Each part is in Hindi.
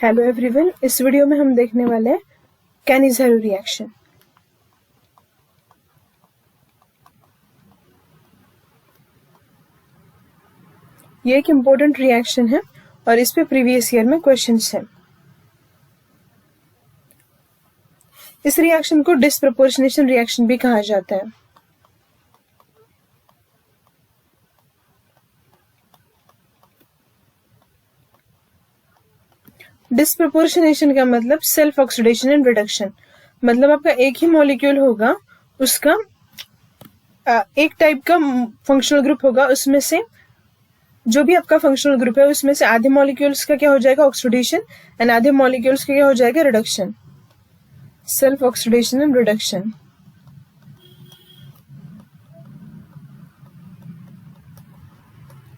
हेलो एवरीवन, इस वीडियो में हम देखने वाले हैं कैनिज़ारो रिएक्शन। ये एक इम्पोर्टेंट रिएक्शन है और इस पे प्रीवियस ईयर में क्वेश्चंस हैं। इस रिएक्शन को डिस्प्रपोर्शनेशन रिएक्शन भी कहा जाता है। डिस्प्रपोर्शनेशन का मतलब सेल्फ ऑक्सीडेशन एंड रिडक्शन, मतलब आपका एक ही मॉलिक्यूल होगा, उसका एक टाइप का फंक्शनल ग्रुप होगा, उसमें से जो भी आपका फंक्शनल ग्रुप है उसमें से आधे मॉलिक्यूल्स का क्या हो जाएगा ऑक्सीडेशन एंड आधे मॉलिक्यूल्स का क्या हो जाएगा reduction, self oxidation and reduction.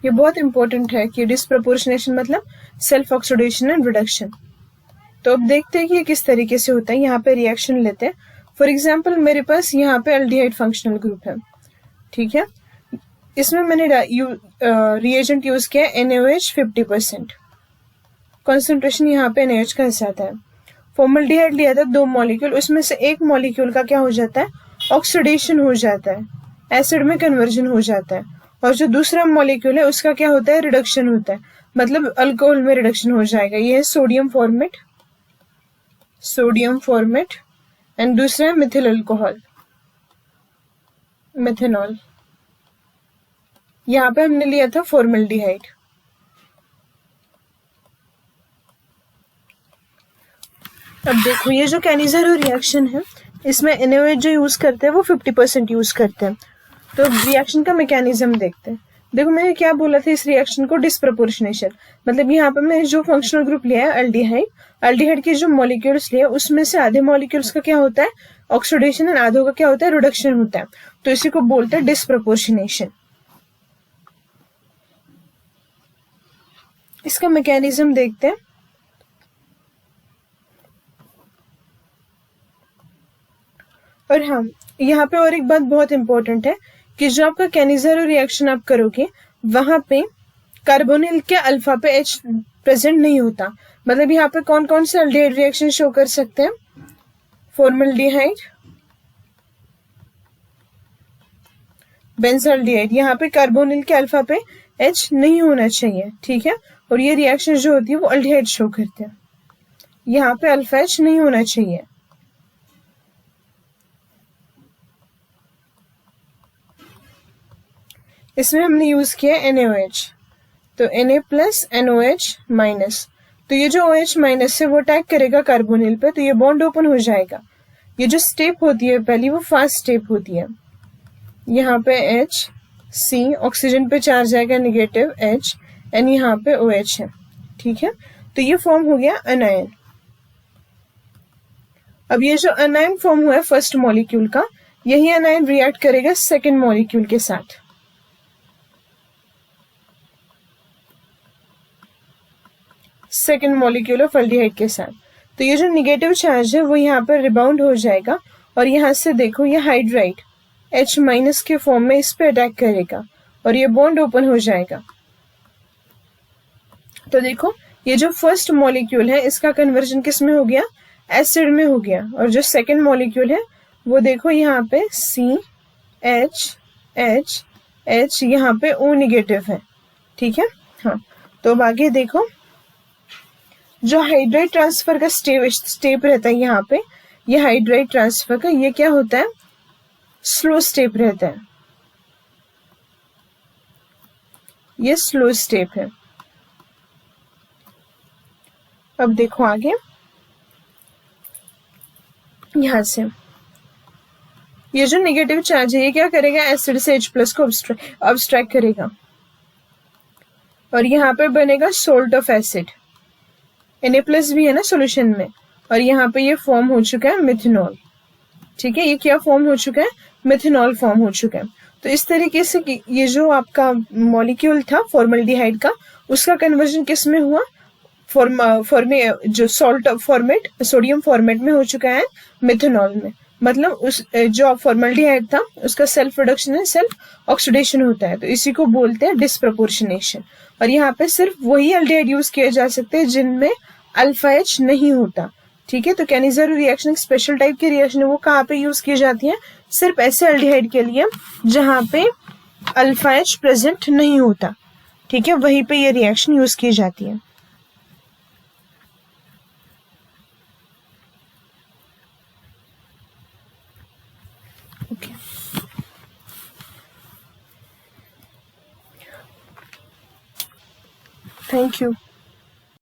ये बहुत इंपॉर्टेंट है कि डिस्प्रपोर्शनेशन मतलब सेल्फ ऑक्सीडेशन एंड रिडक्शन। तो अब देखते हैं कि ये किस तरीके से होता है। यहाँ पे रिएक्शन लेते हैं। फॉर एग्जाम्पल मेरे पास यहाँ पे एल्डिहाइड फंक्शनल ग्रुप है, ठीक है। इसमें मैंने रिएजेंट यूज किया NaOH 50%। कॉन्सेंट्रेशन यहाँ पे NaOH का हिस्सा आता है। फॉर्मल्डिहाइड लिया था 2 मॉलिक्यूल, उसमें से एक मॉलिक्यूल का क्या हो जाता है ऑक्सीडेशन हो जाता है, एसिड में कन्वर्जन हो जाता है, और जो दूसरा मॉलिक्यूल है उसका क्या होता है रिडक्शन होता है, मतलब अल्कोहल में रिडक्शन हो जाएगा। ये है सोडियम फॉर्मेट एंड दूसरा है मिथिल अल्कोहल, मेथेनॉल। यहाँ पे हमने लिया था फॉर्मल्डिहाइड। अब देखो ये जो कैनिज़ारो रिएक्शन है इसमें NaOH जो यूज करते हैं वो 50% यूज करते हैं। तो रिएक्शन का मैकेनिज्म देखते हैं। देखो मैंने क्या बोला था इस रिएक्शन को डिस्प्रपोर्शनेशन, मतलब यहाँ पे मैंने जो फंक्शनल ग्रुप लिया है एल्डिहाइड के जो मॉलिक्यूल्स लिए उसमें से आधे मॉलिक्यूल्स का क्या होता है ऑक्सीडेशन एंड आधों का क्या होता है रिडक्शन होता है। तो इसी को बोलते हैं डिस्प्रपोर्शनेशन। इसका मैकेनिज्म देखते हैं। और हाँ, यहाँ पे और एक बात बहुत इंपॉर्टेंट है कि जो आपका कैनिज़ारो रिएक्शन आप करोगे वहां पे कार्बोनिल के अल्फा पे H प्रेजेंट नहीं होता। मतलब यहाँ पे कौन कौन से एल्डिहाइड रिएक्शन शो कर सकते हैं, फॉर्मल्डिहाइड, बेंजल्डिहाइड। यहाँ पे कार्बोनिल के अल्फा पे H नहीं होना चाहिए, ठीक है। और ये रिएक्शन जो होती है वो एल्डिहाइड शो करते हैं। यहाँ पे अल्फा H नहीं होना चाहिए। इसमें हमने यूज किया NaOH, तो Na+NOH-। तो ये जो OH- है वो अटैक करेगा कार्बोनिल पे, तो ये बॉन्ड ओपन हो जाएगा। ये जो स्टेप होती है पहली वो फास्ट स्टेप होती है। यहाँ पे HC ऑक्सीजन पे चार्ज जाएगा नेगेटिव H एंड यहाँ पे OH है, ठीक है। तो ये फॉर्म हो गया अनायन। अब ये जो अनायन फॉर्म हुआ है फर्स्ट मॉलिक्यूल का, यही अनायन रिएक्ट करेगा सेकेंड मॉलिक्यूल के साथ। सेकेंड मॉलिक्यूल ऑफ एल्डिहाइड के साथ। तो ये जो निगेटिव चार्ज है वो यहाँ पर रिबाउंड हो जाएगा और यहाँ से देखो ये हाइड्राइड H- के फॉर्म में इस पे अटैक करेगा और ये बॉन्ड ओपन हो जाएगा। तो देखो ये जो फर्स्ट मॉलिक्यूल है इसका कन्वर्जन किस में हो गया एसिड में हो गया, और जो सेकेंड मॉलिक्यूल है वो देखो यहाँ पे CH यहाँ पे O निगेटिव है, ठीक है। हाँ, तो अब आगे देखो जो हाइड्राइड ट्रांसफर का स्टेप रहता है यहाँ पे, ये हाइड्राइड ट्रांसफर का ये क्या होता है स्लो स्टेप रहता है, ये स्लो स्टेप है। अब देखो आगे यहां से ये जो नेगेटिव चार्ज है ये क्या करेगा एसिड से H+ को अब्स्ट्रैक्ट करेगा और यहाँ पे बनेगा सोल्ट ऑफ एसिड, Na+ भी है ना सॉल्यूशन में, और यहाँ पे ये फॉर्म हो चुका है मिथेनॉल, ठीक है। ये क्या फॉर्म हो चुका है मिथेनॉल फॉर्म हो चुका है। तो इस तरीके से ये जो आपका मॉलिक्यूल था फॉर्मल्डिहाइड का उसका कन्वर्जन किस में हुआ जो सॉल्ट फॉर्मेट सोडियम फॉर्मेट में हो चुका है मिथेनॉल में। मतलब उस जो फॉर्मल्डिहाइड था उसका सेल्फ रिडक्शन है सेल्फ ऑक्सीडेशन होता है, तो इसी को बोलते हैं डिस्प्रपोर्शनेशन। और यहाँ पे सिर्फ वही एल्डिहाइड यूज किए जा सकते हैं जिनमें अल्फा एच नहीं होता। ठीक है, तो कैनिज़ारो रिएक्शन एक स्पेशल टाइप की रिएक्शन है, वो कहाँ पे यूज की जाती है, सिर्फ ऐसे एल्डिहाइड के लिए जहाँ पे अल्फा एच प्रेजेंट नहीं होता। ठीक है, वहीं पे ये रिएक्शन यूज की जाती है। Okay, thank you.